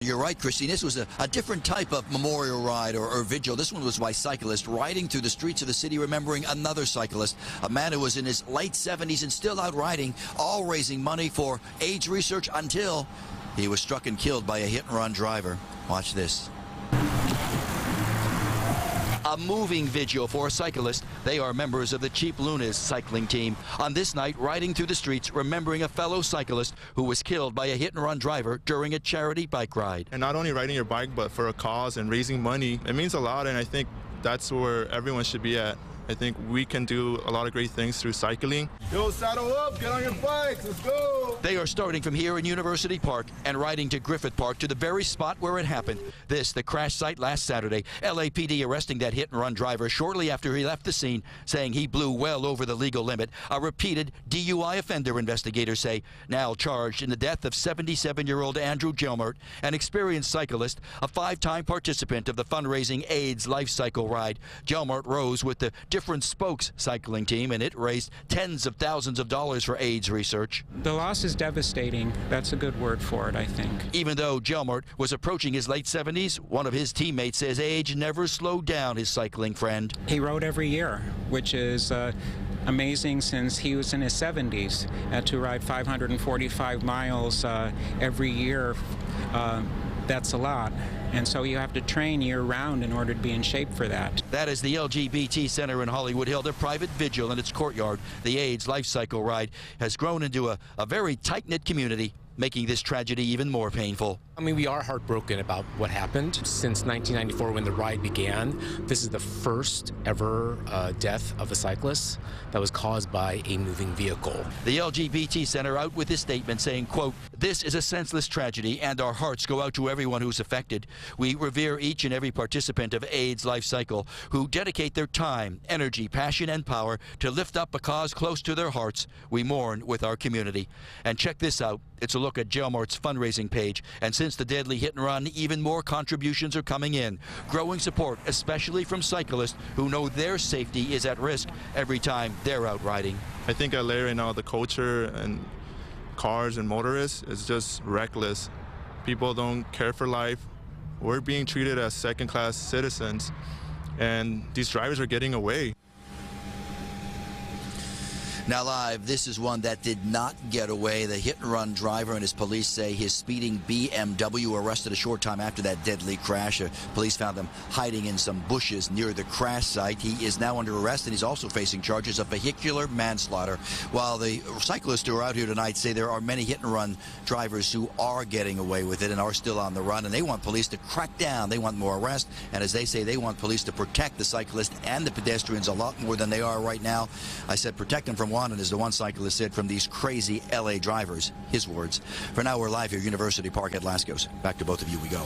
You're right, Christine. This was a different type of memorial ride or vigil. This one was by cyclists riding through the streets of the city, remembering another cyclist, a man who was in his late 70s and still out riding, all raising money for AIDS research until he was struck and killed by a hit-and-run driver. Watch this. A moving vigil for a cyclist. They are members of the Cheap Lunas cycling team. On this night, riding through the streets, remembering a fellow cyclist who was killed by a hit-and-run driver during a charity bike ride. And not only riding your bike, but for a cause and raising money. It means a lot, and I think that's where everyone should be at. I think we can do a lot of great things through cycling. Yo, saddle up, get on your bikes, let's go. They are starting from here in University Park and riding to Griffith Park to the very spot where it happened. This, the crash site last Saturday. LAPD arresting that hit-and-run driver shortly after he left the scene, saying he blew well over the legal limit. A repeated DUI offender, investigators say, now charged in the death of 77-year-old Andrew Jelmert, an experienced cyclist, a 5-time participant of the fundraising AIDS Life Cycle ride. Jelmert rose with the Different Spokes cycling team, and it raised tens of thousands of dollars for AIDS research. The loss is devastating. That's a good word for it, I think. Even though Jelmert was approaching his late 70s, one of his teammates says age never slowed down his cycling friend. He rode every year, which is amazing since he was in his 70s. To ride 545 miles every year, that's a lot. And so you have to train year-round in order to be in shape for that. That is the LGBT Center in Hollywood held a private vigil in its courtyard. The AIDS Life Cycle ride has grown into a very tight-knit community, making this tragedy even more painful. I mean, we are heartbroken about what happened. Since 1994, when the ride began, this is the first ever death of a cyclist that was caused by a moving vehicle. The LGBT Center out with this statement saying, quote, "This is a senseless tragedy and our hearts go out to everyone who's affected. We revere each and every participant of AIDS Life Cycle who dedicate their time, energy, passion, and power to lift up a cause close to their hearts. We mourn with our community." And check this out. It's a look at Jelmert's fundraising page. And since the deadly hit and run, even more contributions are coming in. Growing support, especially from cyclists who know their safety is at risk every time they're out riding. I think LA right now, the culture and cars and motorists is just reckless. People don't care for life. We're being treated as second-class citizens, and these drivers are getting away. Now live, this is one that did not get away. The hit-and-run driver and his police say his speeding BMW arrested a short time after that deadly crash. Police found him hiding in some bushes near the crash site. He is now under arrest, and he's also facing charges of vehicular manslaughter. While the cyclists who are out here tonight say there are many hit-and-run drivers who are getting away with it and are still on the run, and they want police to crack down. They want more arrests, and as they say, they want police to protect the cyclists and the pedestrians a lot more than they are right now. I said protect them from and as the one cyclist said, from these crazy LA drivers. His words. For now, we're live here, University Park at Lascaux. Back to both of you we go.